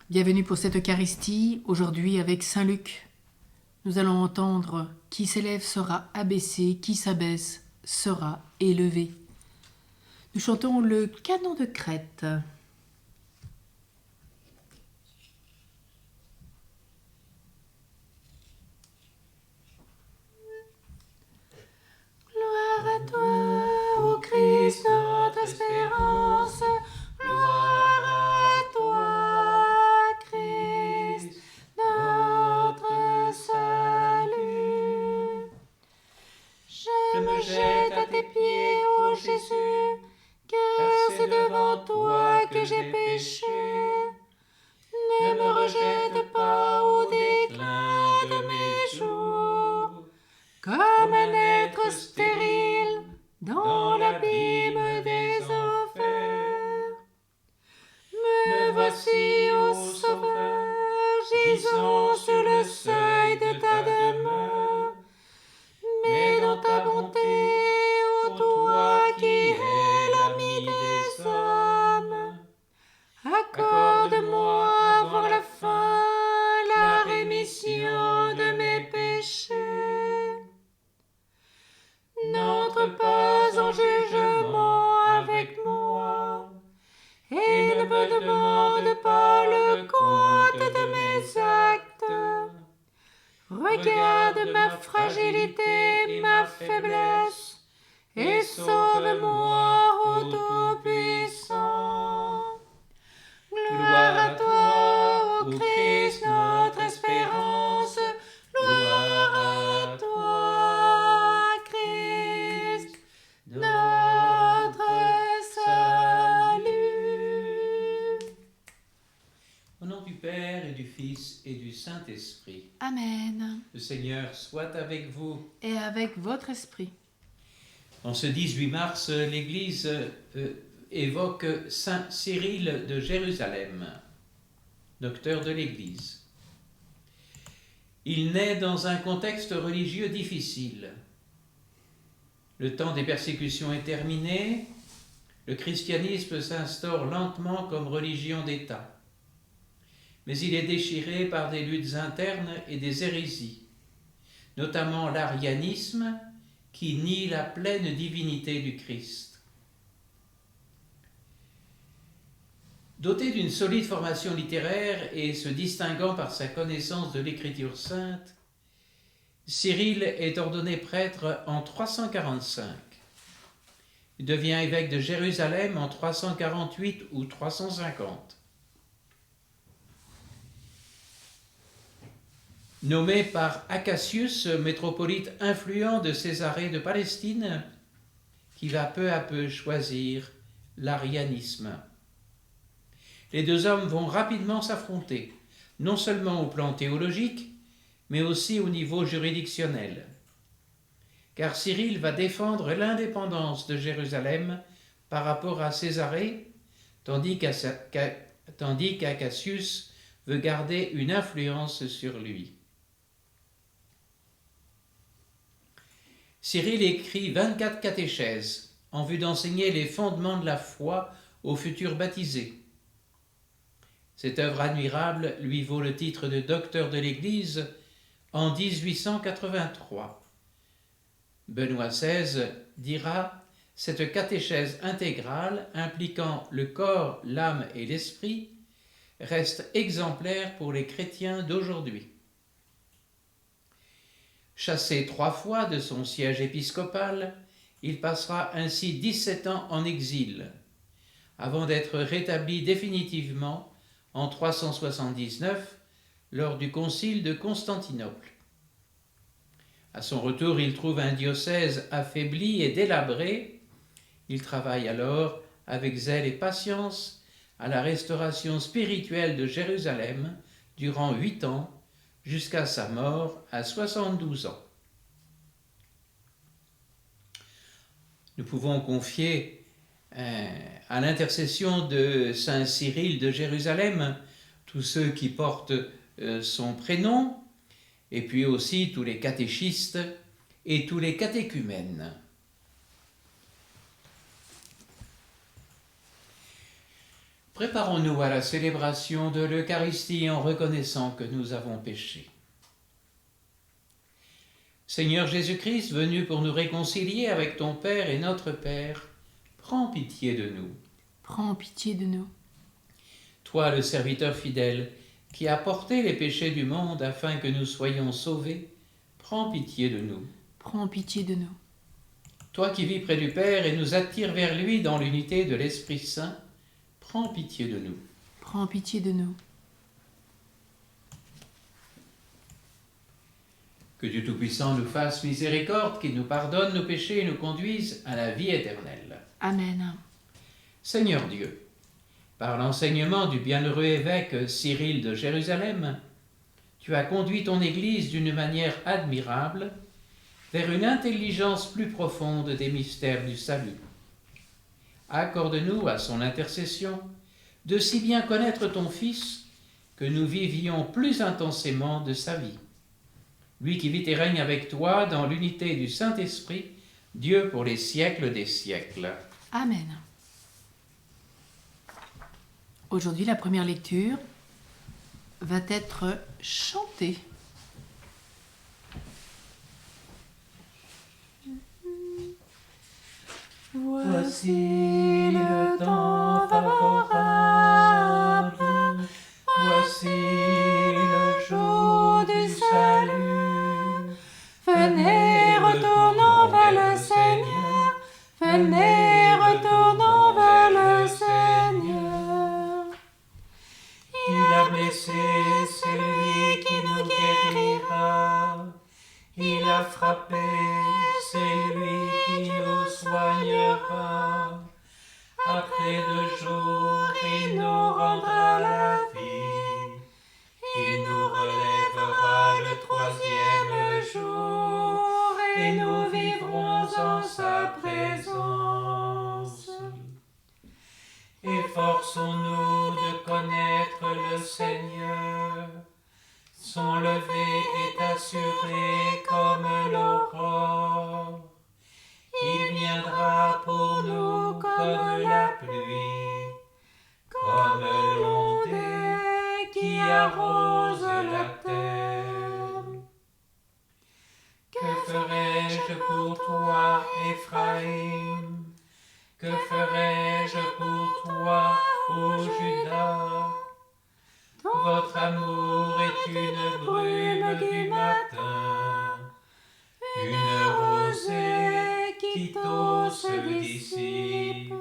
Bienvenue pour cette Eucharistie, aujourd'hui avec Saint Luc. Nous allons entendre « Qui s'élève sera abaissé, qui s'abaisse sera élevé ». Nous chantons le canon de Crète. Gloire à toi, ô Christ, notre espérance. Gloire à toi, Christ, notre salut. Je me jette à tes pieds, ô Jésus, car c'est devant toi que j'ai péché. Ne me rejette pas au déclin de mes jours, comme un être stérile dans l'abîme des enfers. Me voici, ô Sauveur, gisant sur le seuil de ta demeure. Mais dans ta bonté, ô toi qui es l'ami des hommes, accorde-moi avant la fin la rémission de mes péchés. N'entre pas en jugement avec moi, et ne me demande pas le compte de mes actes. Regarde ma fragilité, ma faiblesse, et sauve-moi, ô Tout-Puissant. Gloire à toi, ô Christ, notre espérance. Gloire à toi, Christ, notre salut. Au nom du Père et du Fils et du Saint-Esprit. Amen. Le Seigneur soit avec vous. Et avec votre esprit. En ce 18 mars, l'Église évoque Saint Cyril de Jérusalem, docteur de l'Église. Il naît dans un contexte religieux difficile. Le temps des persécutions est terminé, le christianisme s'instaure lentement comme religion d'État. Mais il est déchiré par des luttes internes et des hérésies, notamment l'arianisme qui nie la pleine divinité du Christ. Doté d'une solide formation littéraire et se distinguant par sa connaissance de l'Écriture sainte, Cyril est ordonné prêtre en 345. Il devient évêque de Jérusalem en 348 ou 350. Nommé par Acacius, métropolite influent de Césarée de Palestine, qui va peu à peu choisir l'arianisme. Les deux hommes vont rapidement s'affronter, non seulement au plan théologique, mais aussi au niveau juridictionnel. Car Cyril va défendre l'indépendance de Jérusalem par rapport à Césarée, tandis qu'Acacius veut garder une influence sur lui. Cyril écrit 24 catéchèses en vue d'enseigner les fondements de la foi aux futurs baptisés. Cette œuvre admirable lui vaut le titre de docteur de l'Église en 1883. Benoît XVI dira « Cette catéchèse intégrale impliquant le corps, l'âme et l'esprit reste exemplaire pour les chrétiens d'aujourd'hui ». Chassé 3 fois de son siège épiscopal, il passera ainsi 17 ans en exil, avant d'être rétabli définitivement en 379 lors du concile de Constantinople. À son retour, il trouve un diocèse affaibli et délabré. Il travaille alors avec zèle et patience à la restauration spirituelle de Jérusalem durant 8 ans, jusqu'à sa mort à 72 ans. Nous pouvons confier à l'intercession de Saint Cyril de Jérusalem tous ceux qui portent son prénom, et puis aussi tous les catéchistes et tous les catéchumènes. Préparons-nous à la célébration de l'Eucharistie en reconnaissant que nous avons péché. Seigneur Jésus-Christ, venu pour nous réconcilier avec ton Père et notre Père, prends pitié de nous. Prends pitié de nous. Toi, le serviteur fidèle, qui as porté les péchés du monde afin que nous soyons sauvés, prends pitié de nous. Prends pitié de nous. Toi qui vis près du Père et nous attires vers lui dans l'unité de l'Esprit Saint, prends pitié de nous. Prends pitié de nous. Que Dieu Tout-Puissant nous fasse miséricorde, qu'il nous pardonne nos péchés et nous conduise à la vie éternelle. Amen. Seigneur Dieu, par l'enseignement du bienheureux évêque Cyril de Jérusalem, tu as conduit ton Église d'une manière admirable vers une intelligence plus profonde des mystères du salut. Accorde-nous à son intercession de si bien connaître ton Fils que nous vivions plus intensément de sa vie. Lui qui vit et règne avec toi dans l'unité du Saint-Esprit, Dieu pour les siècles des siècles. Amen. Aujourd'hui, la première lecture va être chantée. Voici le temps favorable, voici le jour du salut. Venez, retournons vers le Seigneur. Venez, retournons vers le Seigneur. Il a blessé celui qui nous guérira, il a frappé celui qui nous soignera. Après 2 jours, il nous rendra la vie, il nous relèvera le 3e jour, et nous vivrons en sa présence. Efforçons-nous de connaître le Seigneur. Son lever est assuré comme l'aurore. Il viendra pour nous comme la pluie, comme l'ondée qui arrose la terre. Que ferai-je pour toi, Éphraïm? Que ferai-je pour toi, ô Judas? Votre amour est une brume du matin, une rosée qui se dissipe.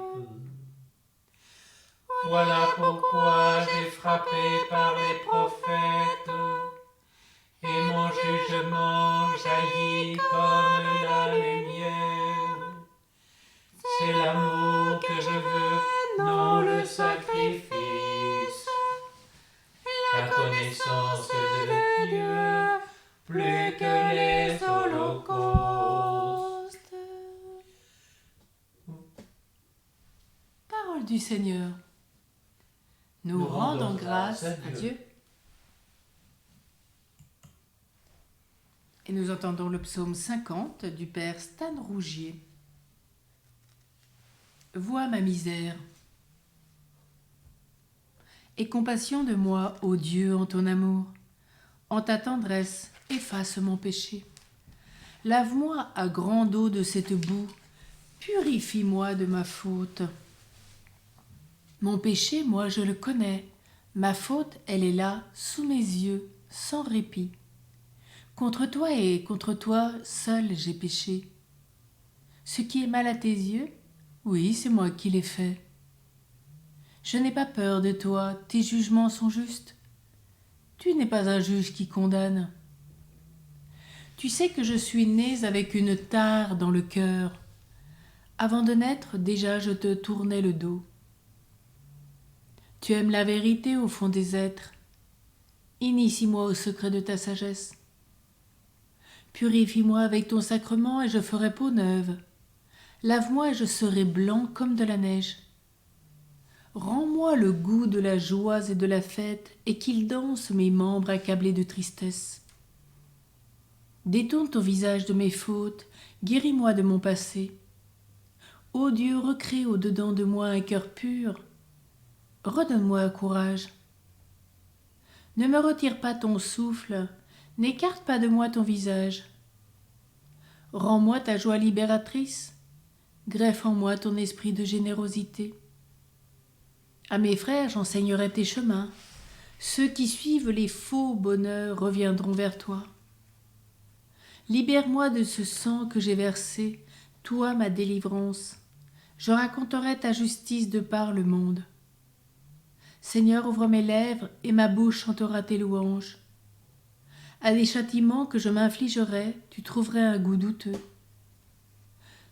Voilà pourquoi j'ai frappé par les prophètes, et mon jugement jaillit comme la lumière. C'est l'amour que je veux, non le sacrifice. La connaissance de Dieu, plus que les holocaustes. Parole du Seigneur. Nous rendons grâce à Dieu. Et nous entendons le psaume 50 du Père Stan Rougier. Vois ma misère. Aie compassion de moi, ô Dieu, en ton amour. En ta tendresse, efface mon péché. Lave-moi à grande eau de cette boue. Purifie-moi de ma faute. Mon péché, moi, je le connais. Ma faute, elle est là, sous mes yeux, sans répit. Contre toi et contre toi, seul j'ai péché. Ce qui est mal à tes yeux, oui, c'est moi qui l'ai fait. Je n'ai pas peur de toi, tes jugements sont justes. Tu n'es pas un juge qui condamne. Tu sais que je suis née avec une tare dans le cœur. Avant de naître, déjà je te tournais le dos. Tu aimes la vérité au fond des êtres. Initie-moi au secret de ta sagesse. Purifie-moi avec ton sacrement et je ferai peau neuve. Lave-moi et je serai blanc comme de la neige. Rends-moi le goût de la joie et de la fête, et qu'ils dansent mes membres accablés de tristesse. Détourne ton visage de mes fautes, guéris-moi de mon passé. Ô Dieu, recrée au-dedans de moi un cœur pur. redonne-moi courage. Ne me retire pas ton souffle, n'écarte pas de moi ton visage. Rends-moi ta joie libératrice, greffe en moi ton esprit de générosité. À mes frères j'enseignerai tes chemins, ceux qui suivent les faux bonheurs reviendront vers toi. Libère-moi de ce sang que j'ai versé, toi ma délivrance, je raconterai ta justice de par le monde. Seigneur, ouvre mes lèvres et ma bouche chantera tes louanges. À des châtiments que je m'infligerai, tu trouverais un goût douteux.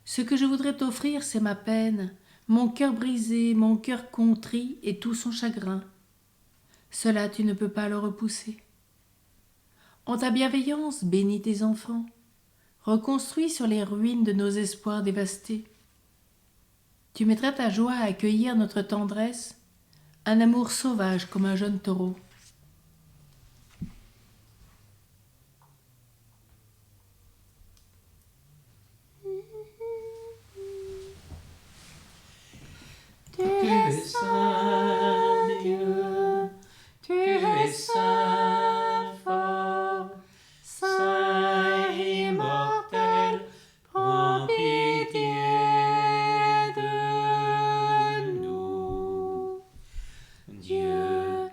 Ce que je voudrais t'offrir, c'est ma peine, mon cœur brisé, mon cœur contrit et tout son chagrin. Cela tu ne peux pas le repousser. En ta bienveillance, bénis tes enfants, reconstruis sur les ruines de nos espoirs dévastés. Tu mettras ta joie à accueillir notre tendresse, un amour sauvage comme un jeune taureau. Tu es saint Dieu, tu es saint fort, saint immortel, prends pitié de nous. Dieu,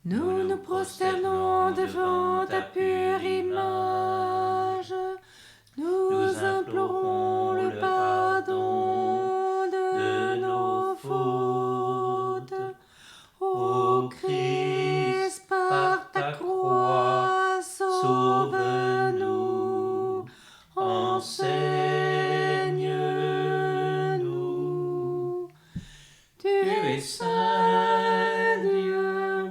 Nous nous prosternons devant ta pure image, nous implorons le pardon de nos fautes. Ô Christ, par ta croix, sauve-nous, enseigne-nous. Tu es saint Dieu,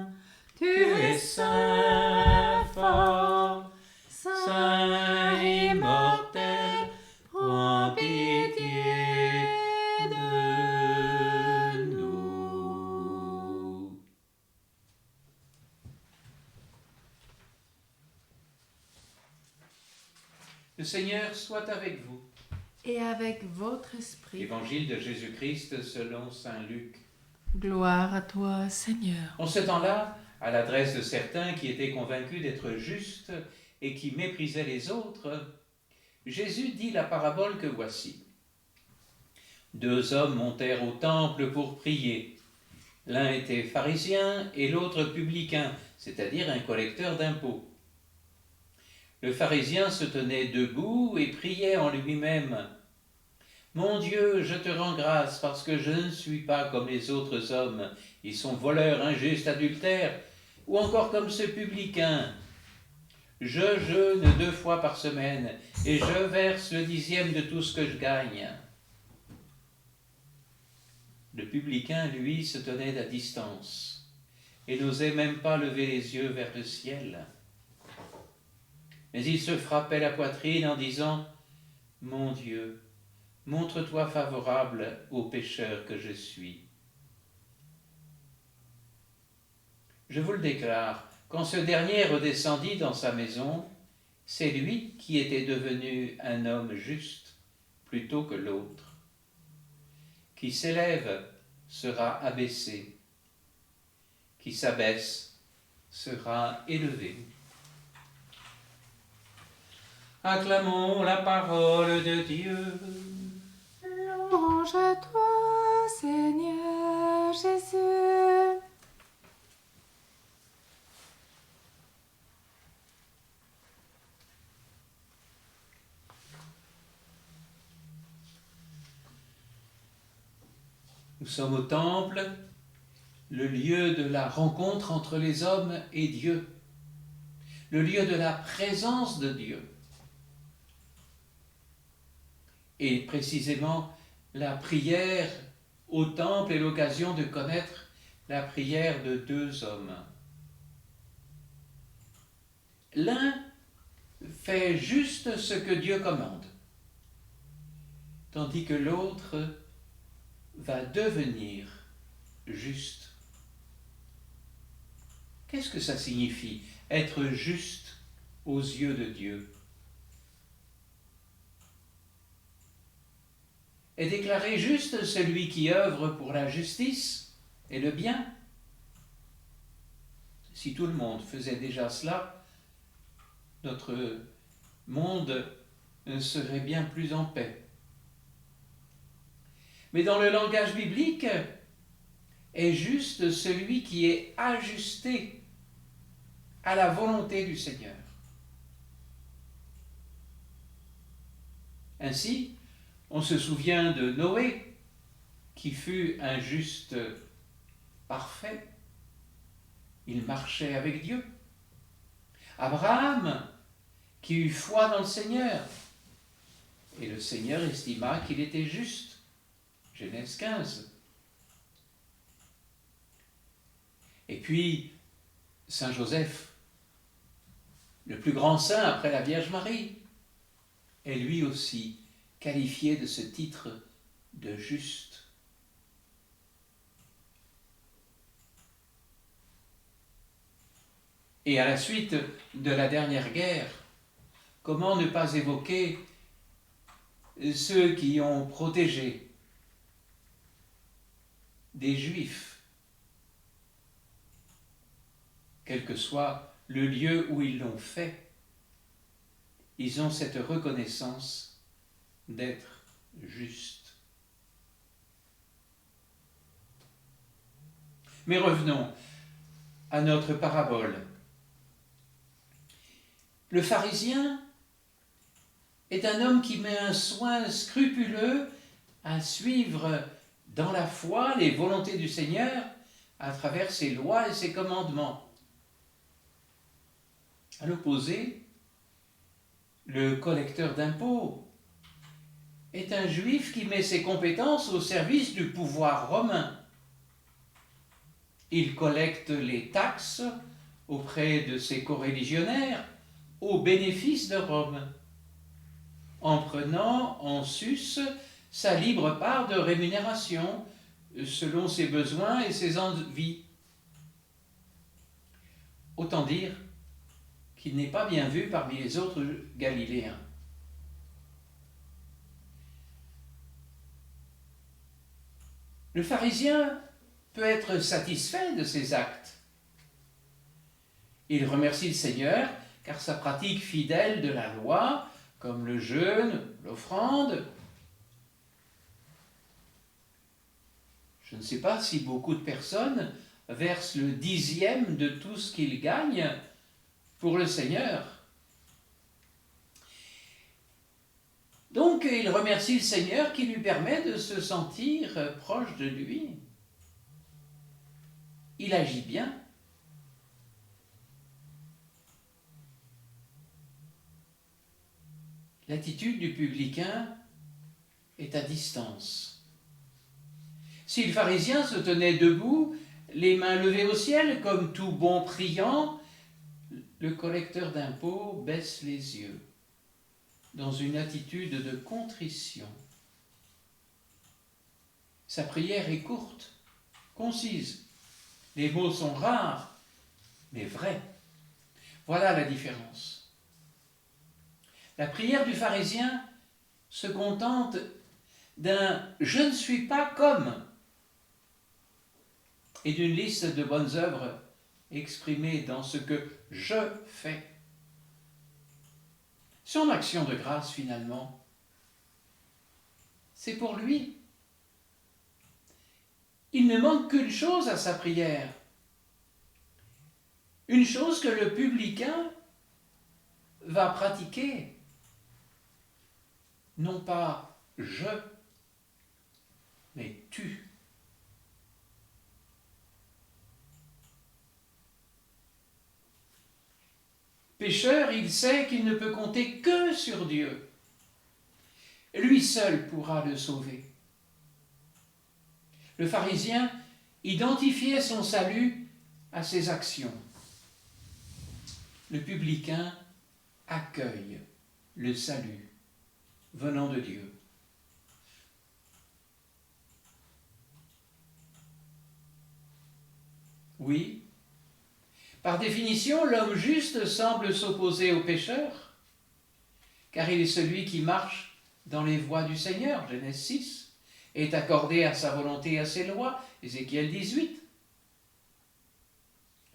tu es saint fort, saint immortel, prends pitié de nous. Le Seigneur soit avec vous. Et avec votre esprit. Évangile de Jésus-Christ selon saint Luc. Gloire à toi, Seigneur. En ce temps-là, à l'adresse de certains qui étaient convaincus d'être justes et qui méprisaient les autres, Jésus dit la parabole que voici. 2 hommes montèrent au temple pour prier. L'un était pharisien et l'autre publicain, c'est-à-dire un collecteur d'impôts. Le pharisien se tenait debout et priait en lui-même. « Mon Dieu, je te rends grâce parce que je ne suis pas comme les autres hommes. Ils sont voleurs, injustes, adultères, ou encore comme ce publicain. Je jeûne 2 fois par semaine et je verse le 10e de tout ce que je gagne. » Le publicain, lui, se tenait à distance et n'osait même pas lever les yeux vers le ciel. Mais il se frappait la poitrine en disant « Mon Dieu, montre-toi favorable au pécheur que je suis. » Je vous le déclare, quand ce dernier redescendit dans sa maison, c'est lui qui était devenu un homme juste plutôt que l'autre. Qui s'élève sera abaissé, qui s'abaisse sera élevé. Acclamons la parole de Dieu. Louange à toi, Seigneur Jésus. Nous sommes au temple, le lieu de la rencontre entre les hommes et Dieu, le lieu de la présence de Dieu. Et précisément, la prière au temple est l'occasion de connaître la prière de 2 hommes. L'un fait juste ce que Dieu commande, tandis que l'autre va devenir juste. Qu'est-ce que ça signifie, être juste aux yeux de Dieu? Est déclaré juste celui qui œuvre pour la justice et le bien, Si tout le monde faisait déjà cela, notre monde serait bien plus en paix. Mais dans le langage biblique, est juste celui qui est ajusté à la volonté du Seigneur. Ainsi, on se souvient de Noé, qui fut un juste parfait. Il marchait avec Dieu. Abraham, qui eut foi dans le Seigneur, et le Seigneur estima qu'il était juste. Genèse 15. Et puis, Saint Joseph, le plus grand saint après la Vierge Marie, est lui aussi qualifié de ce titre de juste. Et à la suite de la dernière guerre, comment ne pas évoquer ceux qui ont protégé des Juifs, quel que soit le lieu où ils l'ont fait, ils ont cette reconnaissance d'être justes. Mais revenons à notre parabole. Le pharisien est un homme qui met un soin scrupuleux à suivre dans la foi les volontés du Seigneur à travers ses lois et ses commandements. À l'opposé, le collecteur d'impôts est un juif qui met ses compétences au service du pouvoir romain. Il collecte les taxes auprès de ses coreligionnaires au bénéfice de Rome, en prenant en sus sa libre part de rémunération selon ses besoins et ses envies. Autant dire qu'il n'est pas bien vu parmi les autres Galiléens. Le pharisien peut être satisfait de ses actes. Il remercie le Seigneur car sa pratique fidèle de la loi, comme le jeûne, l'offrande. Je ne sais pas si beaucoup de personnes versent le 10e de tout ce qu'ils gagnent pour le Seigneur. Donc, il remercie le Seigneur qui lui permet de se sentir proche de lui. Il agit bien. L'attitude du publicain est à distance. Si le pharisien se tenait debout, les mains levées au ciel, comme tout bon priant, le collecteur d'impôts baisse les yeux, dans une attitude de contrition. Sa prière est courte, concise. Les mots sont rares, mais vrais. Voilà la différence. La prière du pharisien se contente d'un « je ne suis pas comme » et d'une liste de bonnes œuvres exprimées dans ce que je fais. Son action de grâce, finalement, c'est pour lui. Il ne manque qu'une chose à sa prière. Une chose que le publicain va pratiquer. Non pas je, mais tu. Pécheur, il sait qu'il ne peut compter que sur Dieu. Lui seul pourra le sauver. Le pharisien identifiait son salut à ses actions. Le publicain accueille le salut venant de Dieu. Oui, par définition, l'homme juste semble s'opposer au pécheur, car il est celui qui marche dans les voies du Seigneur, Genèse 6, et est accordé à sa volonté et à ses lois, Ézéchiel 18.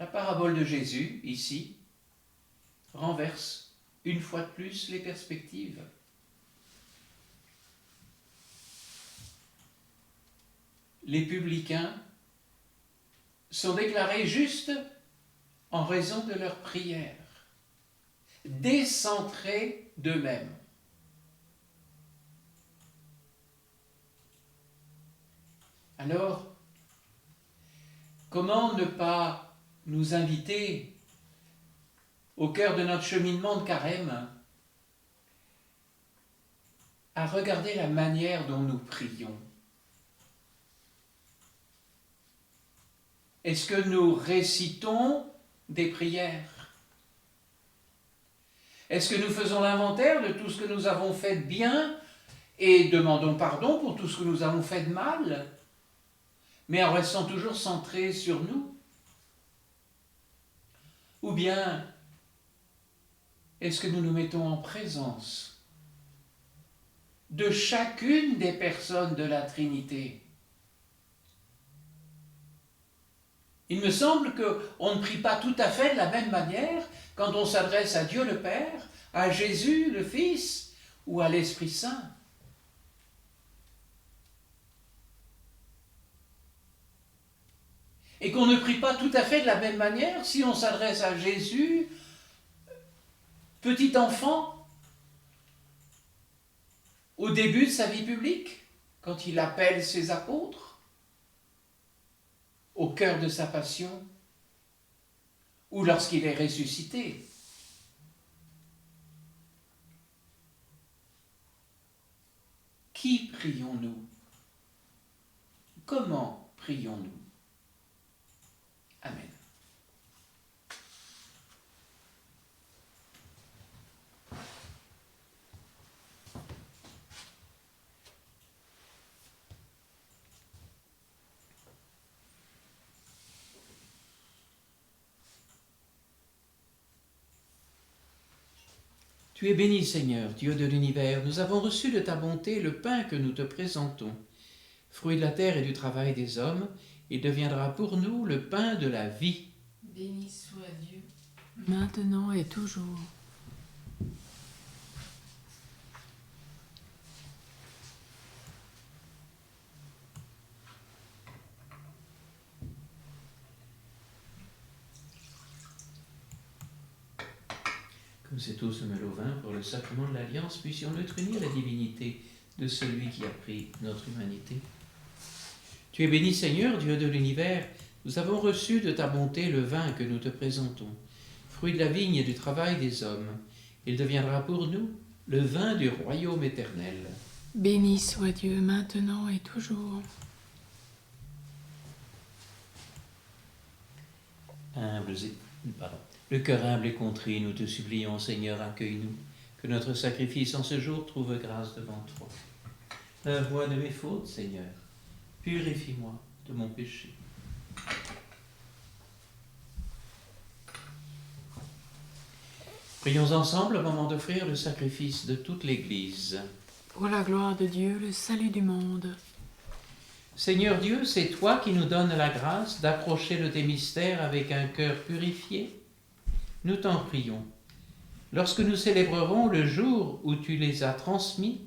La parabole de Jésus, ici, renverse une fois de plus les perspectives. Les publicains sont déclarés justes en raison de leur prière, décentrés d'eux-mêmes. Alors, comment ne pas nous inviter au cœur de notre cheminement de carême à regarder la manière dont nous prions? Est-ce que nous récitons des prières? Est-ce que nous faisons l'inventaire de tout ce que nous avons fait de bien et demandons pardon pour tout ce que nous avons fait de mal, mais en restant toujours centrés sur nous? Ou bien, est-ce que nous nous mettons en présence de chacune des personnes de la Trinité? Il me semble qu'on ne prie pas tout à fait de la même manière quand on s'adresse à Dieu le Père, à Jésus le Fils ou à l'Esprit Saint. Et qu'on ne prie pas tout à fait de la même manière si on s'adresse à Jésus, petit enfant, au début de sa vie publique, quand il appelle ses apôtres, au cœur de sa passion, ou lorsqu'il est ressuscité. Qui prions-nous? Comment prions-nous? Amen. Tu es béni, Seigneur, Dieu de l'univers. Nous avons reçu de ta bonté le pain que nous te présentons. Fruit de la terre et du travail des hommes, il deviendra pour nous le pain de la vie. Béni soit Dieu, maintenant et toujours. Comme c'est tout ce mêle au vin pour le sacrement de l'Alliance, puissions-nous unir la divinité de celui qui a pris notre humanité. Tu es béni, Seigneur, Dieu de l'univers. Nous avons reçu de ta bonté le vin que nous te présentons, fruit de la vigne et du travail des hommes. Il deviendra pour nous le vin du royaume éternel. Béni soit Dieu, maintenant et toujours. Le cœur humble et contrit, nous te supplions, Seigneur, accueille-nous, que notre sacrifice en ce jour trouve grâce devant toi. Lave-moi de mes fautes, Seigneur, purifie-moi de mon péché. Prions ensemble au moment d'offrir le sacrifice de toute l'Église. Pour la gloire de Dieu, le salut du monde. Seigneur Dieu, c'est toi qui nous donnes la grâce d'approcher de tes mystères avec un cœur purifié. Nous t'en prions. Lorsque nous célébrerons le jour où tu les as transmis,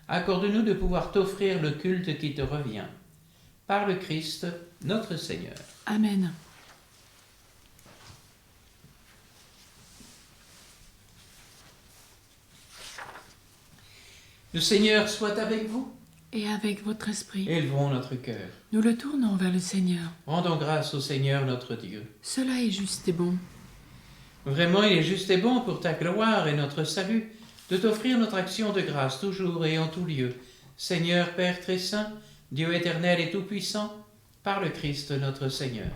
accorde-nous de pouvoir t'offrir le culte qui te revient. Par le Christ, notre Seigneur. Amen. Le Seigneur soit avec vous. Et avec votre esprit, Élevons notre cœur. nous le tournons vers le Seigneur. Rendons grâce au Seigneur notre Dieu. Cela est juste et bon. Vraiment, il est juste et bon pour ta gloire et notre salut de t'offrir notre action de grâce toujours et en tout lieu. Seigneur Père très saint, Dieu éternel et tout-puissant, par le Christ notre Seigneur.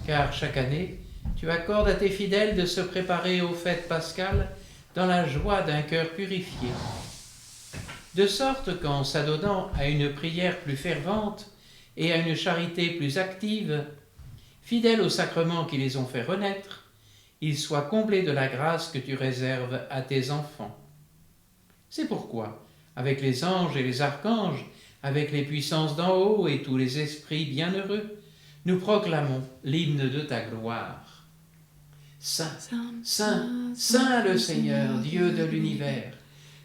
Car chaque année, tu accordes à tes fidèles de se préparer aux fêtes pascales dans la joie d'un cœur purifié. De sorte qu'en s'adonnant à une prière plus fervente et à une charité plus active, fidèles aux sacrements qui les ont fait renaître, ils soient comblés de la grâce que tu réserves à tes enfants. C'est pourquoi, avec les anges et les archanges, avec les puissances d'en haut et tous les esprits bienheureux, nous proclamons l'hymne de ta gloire. Saint, Saint, Saint le Seigneur, Dieu de l'univers,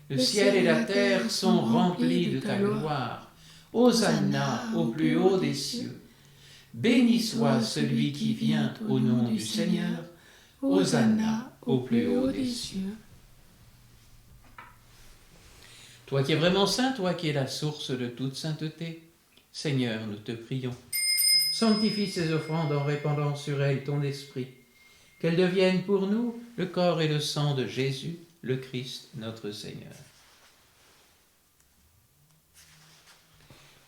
le ciel et la terre sont remplis de ta gloire. Hosanna au plus haut des cieux. Béni soit celui qui vient au nom du Seigneur. Hosanna au plus haut des cieux. Toi qui es vraiment saint, toi qui es la source de toute sainteté, Seigneur, nous te prions. Sanctifie ces offrandes en répandant sur elles ton esprit, qu'elles deviennent pour nous le corps et le sang de Jésus, le Christ, notre Seigneur.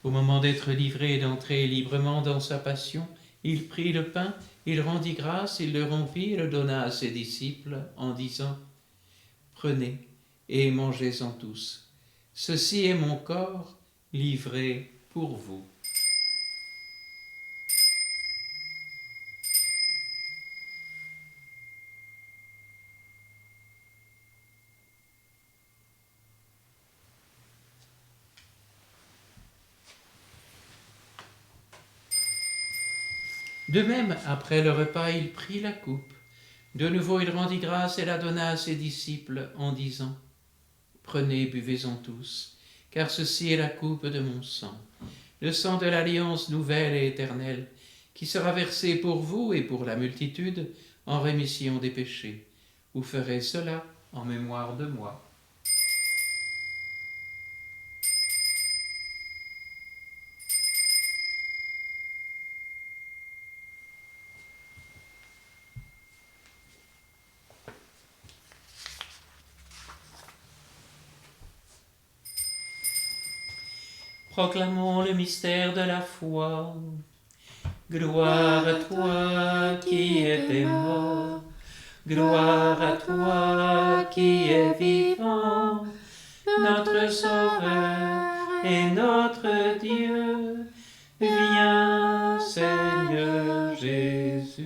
Au moment d'être livré et d'entrer librement dans sa passion, il prit le pain, il rendit grâce, il le rompit et le donna à ses disciples en disant « Prenez et mangez-en tous. Ceci est mon corps livré pour vous. » De même, après le repas, il prit la coupe. De nouveau, il rendit grâce et la donna à ses disciples en disant « Prenez, buvez-en tous, car ceci est la coupe de mon sang, le sang de l'alliance nouvelle et éternelle, qui sera versé pour vous et pour la multitude en rémission des péchés. Vous ferez cela en mémoire de moi. » Proclamons le mystère de la foi. Gloire à toi qui étais mort, gloire à toi qui es vivant, notre Sauveur et notre Dieu. Viens, Seigneur Jésus.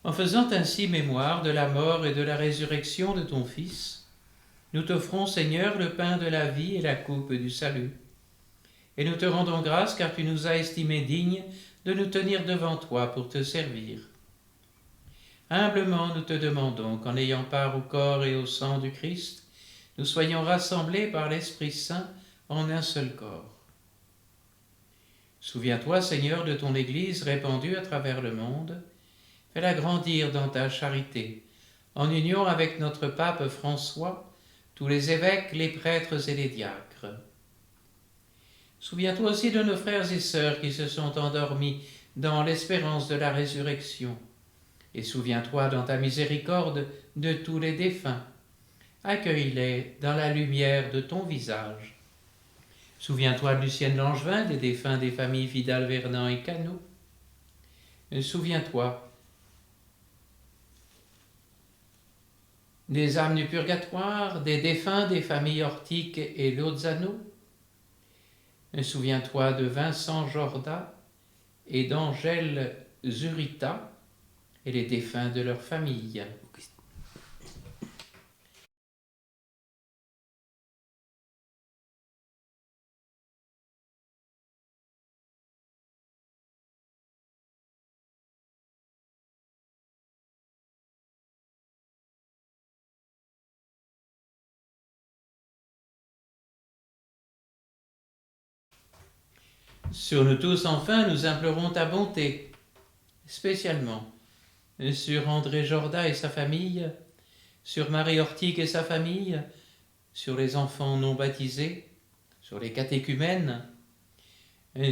En faisant ainsi mémoire de la mort et de la résurrection de ton Fils, nous t'offrons, Seigneur, le pain de la vie et la coupe du salut. Et nous te rendons grâce car tu nous as estimés dignes de nous tenir devant toi pour te servir. Humblement, nous te demandons qu'en ayant part au corps et au sang du Christ, nous soyons rassemblés par l'Esprit Saint en un seul corps. Souviens-toi, Seigneur, de ton Église répandue à travers le monde. Fais-la grandir dans ta charité, en union avec notre pape François, tous les évêques, les prêtres et les diacres. Souviens-toi aussi de nos frères et sœurs qui se sont endormis dans l'espérance de la résurrection. Et souviens-toi dans ta miséricorde de tous les défunts. Accueille-les dans la lumière de ton visage. Souviens-toi de Lucienne Langevin, des défunts des familles Vidal, Vernant et Cano. Souviens-toi des âmes du purgatoire, des défunts des familles Ortique et Lozano. Souviens-toi de Vincent Jorda et d'Angèle Zurita et les défunts de leur famille. Sur nous tous, enfin, nous implorons ta bonté, spécialement sur André Jorda et sa famille, sur Marie Ortique et sa famille, sur les enfants non baptisés, sur les catéchumènes,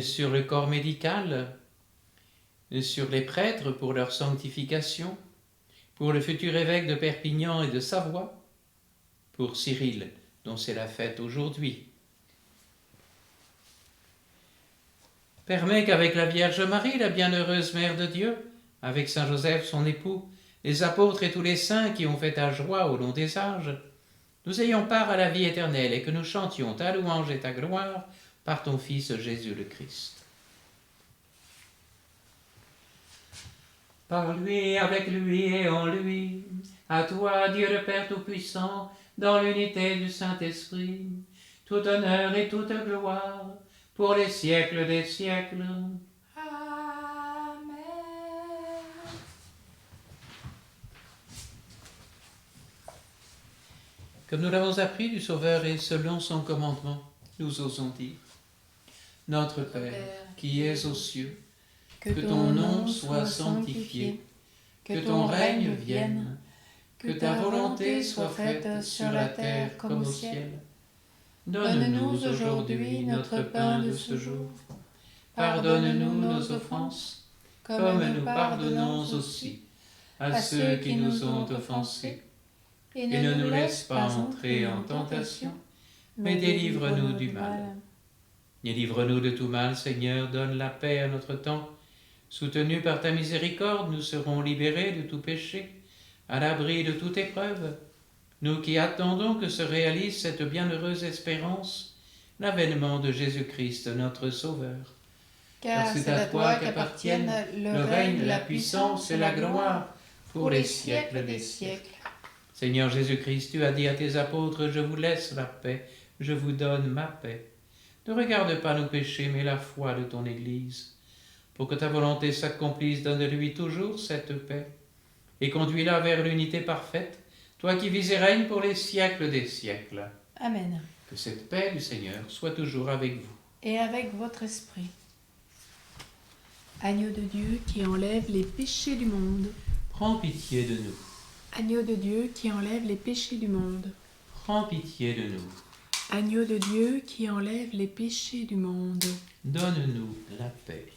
sur le corps médical, sur les prêtres pour leur sanctification, pour le futur évêque de Perpignan et de Savoie, pour Cyril, dont c'est la fête aujourd'hui. Permets qu'avec la Vierge Marie, la bienheureuse Mère de Dieu, avec Saint Joseph son époux, les apôtres et tous les saints qui ont fait ta joie au long des âges, nous ayons part à la vie éternelle et que nous chantions ta louange et ta gloire par ton Fils Jésus le Christ. Par lui, avec lui et en lui, à toi, Dieu le Père Tout-Puissant, dans l'unité du Saint-Esprit, tout honneur et toute gloire, pour les siècles des siècles. Amen. Comme nous l'avons appris du Sauveur et selon son commandement, nous osons dire: Notre Père, qui es aux cieux, que ton nom soit sanctifié, que ton règne vienne, que ta volonté soit faite sur la terre comme au ciel. Donne-nous aujourd'hui notre pain de ce jour. Pardonne-nous nos offenses, comme nous pardonnons aussi à ceux qui nous ont offensés. Et ne nous laisse pas entrer en tentation, mais délivre-nous du mal. Délivre-nous de tout mal, Seigneur, donne la paix à notre temps. Soutenus par ta miséricorde, nous serons libérés de tout péché, à l'abri de toute épreuve. Nous qui attendons que se réalise cette bienheureuse espérance, l'avènement de Jésus-Christ, notre Sauveur. Car c'est à toi qu'appartiennent le règne, la puissance et la gloire pour les siècles des siècles. Seigneur Jésus-Christ, tu as dit à tes apôtres: Je vous laisse la paix, je vous donne ma paix. Ne regarde pas nos péchés, mais la foi de ton Église. Pour que ta volonté s'accomplisse, donne-lui toujours cette paix, et conduis-la vers l'unité parfaite, toi qui vis et règnes pour les siècles des siècles. Amen. Que cette paix du Seigneur soit toujours avec vous. Et avec votre esprit. Agneau de Dieu qui enlève les péchés du monde. Prends pitié de nous. Agneau de Dieu qui enlève les péchés du monde. Prends pitié de nous. Agneau de Dieu qui enlève les péchés du monde. Donne-nous la paix.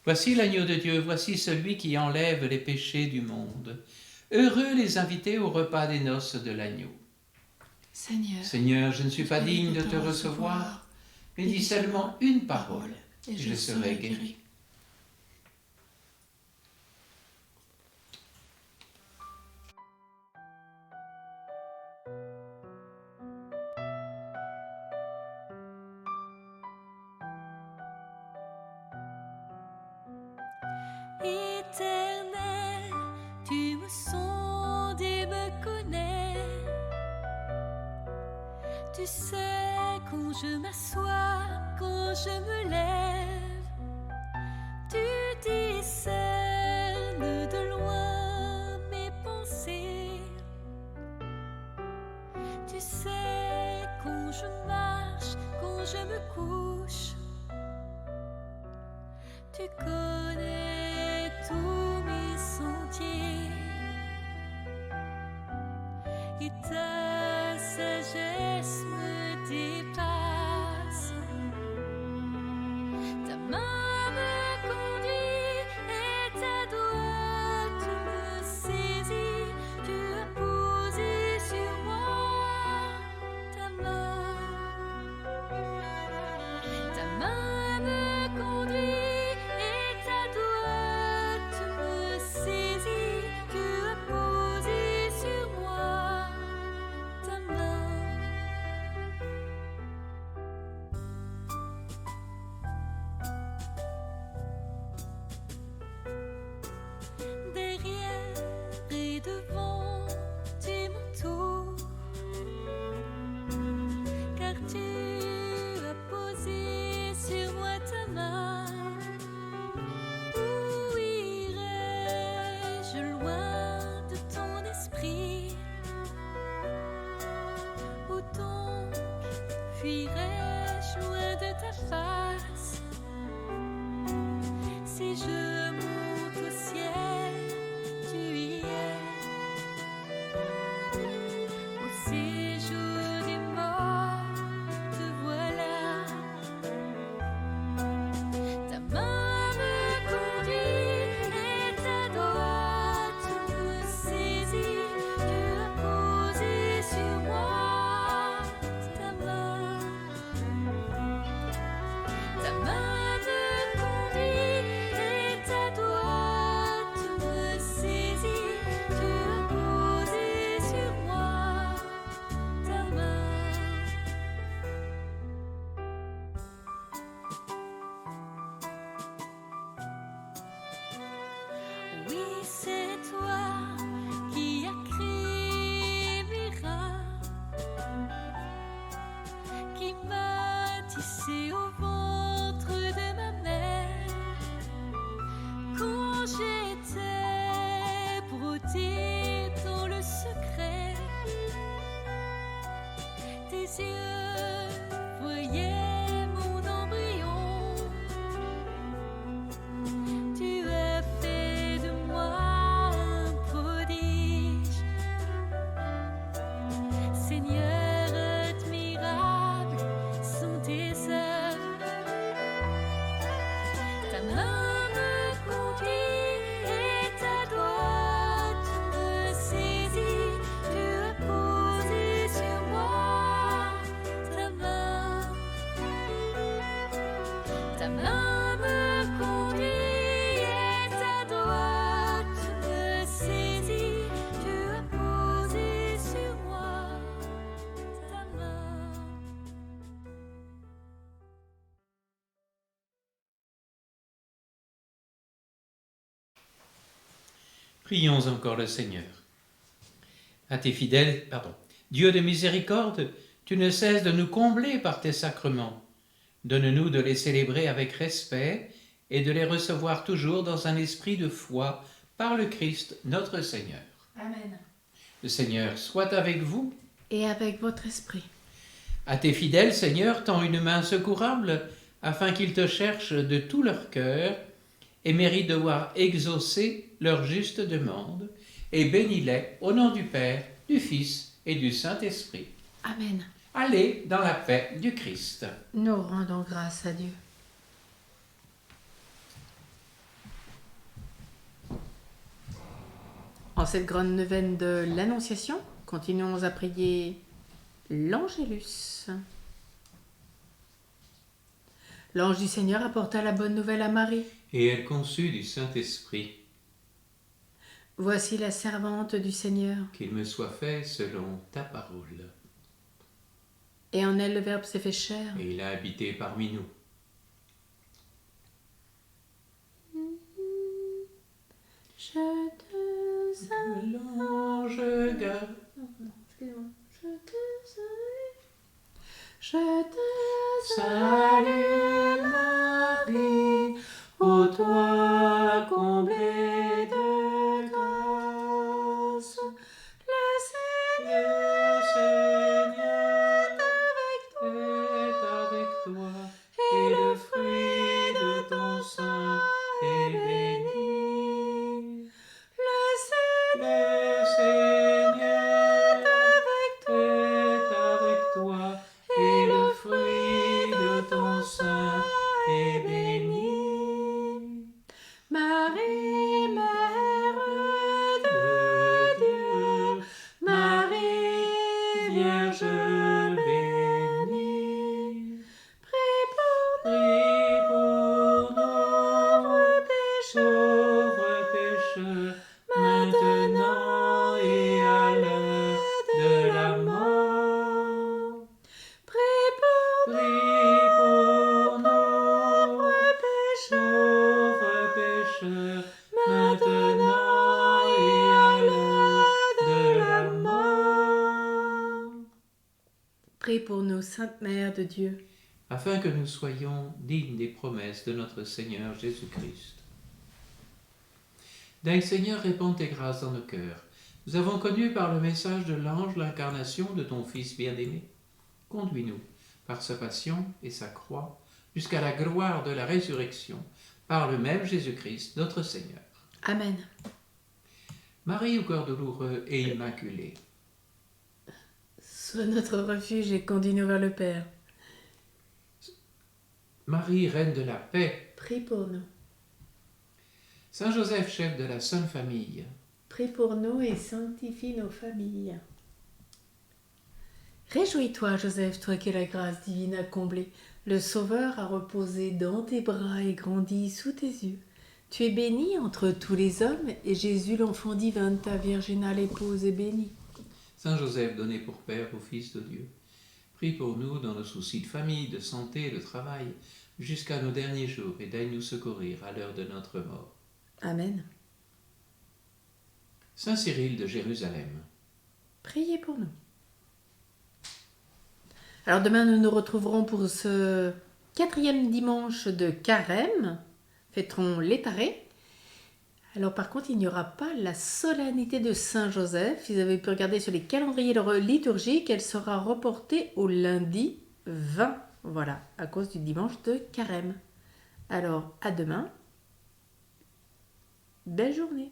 Voici l'agneau de Dieu, voici celui qui enlève les péchés du monde. Heureux les invités au repas des noces de l'agneau. Seigneur, je ne suis pas digne de te recevoir, mais dis seulement une parole, et je serai guéri. Éternel, tu me sondes et me connais. Tu sais quand je m'assois, quand je me lève. Tu discernes de loin mes pensées. Tu sais quand je marche, quand je me couche. Tu connais tous mes sentiers et ta sagesse me dépasse. Ta main me conduit et ta droite me saisit. Tu as posé sur moi ta main. Ta main me conduit. Fuirai-je loin de ta face? Si je monte au ciel, tu y es. Au séjour des morts, te voilà. Ta main me conduit et ta droite me saisit. Tu as posé sur moi ta main. yeux voyaient mon embryon. Tu as fait de moi un prodige. Seigneur, admirable sont tes œuvres. Ta main me conduit et ta droite me saisit. Tu as posé sur moi ta main. Ta main me conduit et ta droite me saisit. Tu as posé sur moi ta main. Prions encore le Seigneur. À tes fidèles, Dieu de miséricorde, tu ne cesses de nous combler par tes sacrements. Donne-nous de les célébrer avec respect et de les recevoir toujours dans un esprit de foi par le Christ notre Seigneur. Amen. Le Seigneur soit avec vous. Et avec votre esprit. À tes fidèles, Seigneur, tends une main secourable afin qu'ils te cherchent de tout leur cœur et méritent de voir exaucer leur juste demande, et bénis-les au nom du Père, du Fils et du Saint-Esprit. Amen. Allez dans la paix du Christ. Nous rendons grâce à Dieu. En cette grande neuvaine de l'Annonciation, continuons à prier l'Angélus. L'ange du Seigneur apporta la bonne nouvelle à Marie. Et elle conçut du Saint-Esprit. Voici la servante du Seigneur. Qu'il me soit fait selon ta parole. Et en elle le Verbe s'est fait chair. Et il a habité parmi nous. Je te salue. L'ange garde. Excuse-moi. Je te salue. Je te Salut Marie, ô toi comblée de grâce, Le Seigneur Seigneur est avec toi, et le fruit de ton sein est béni. Le Le Seigneur avec toi. est avec toi, et le fruit de ton sein est béni. Marie, Mère de Dieu, Marie, Vierge bénie, prie pour Prie pour nos nous, pécheurs, pauvres pécheurs, maintenant et à l'heure de la mort. prie pour Prie pour nous, nos pécheurs, pauvres pécheurs, maintenant et à l'heure de la mort. prie pour nous, Sainte Mère de Dieu, Afin que nous soyons dignes des promesses de notre Seigneur Jésus-Christ. D'un Seigneur, répand tes grâces dans nos cœurs. Nous avons connu par le message de l'ange l'incarnation de ton Fils bien-aimé. Conduis-nous, par sa passion et sa croix, jusqu'à la gloire de la résurrection, par le même Jésus-Christ, notre Seigneur. Amen. Marie au cœur douloureux et immaculé, Sois notre refuge et conduis-nous vers le Père. Marie, reine de la paix, Prie pour nous. Saint Joseph, chef de la Sainte Famille, Prie pour nous et sanctifie nos familles. Réjouis-toi, Joseph, toi que la grâce divine a comblé. Le Sauveur a reposé dans tes bras et grandi sous tes yeux. Tu es bénie entre tous les hommes, et Jésus, l'enfant divin de ta virginale épouse, est béni. Saint Joseph, donné pour Père au Fils de Dieu, prie pour nous dans nos soucis de famille, de santé et de travail, jusqu'à nos derniers jours, et daigne nous secourir à l'heure de notre mort. Amen. Saint Cyril de Jérusalem, Priez pour nous. Alors demain, nous nous retrouverons pour ce 4e dimanche de Carême. Fêterons les tarés Alors par contre, il n'y aura pas la solennité de Saint-Joseph. Si vous avez pu regarder sur les calendriers liturgiques, elle sera reportée au lundi 20. Voilà, à cause du dimanche de Carême. Alors, à demain. Belle journée.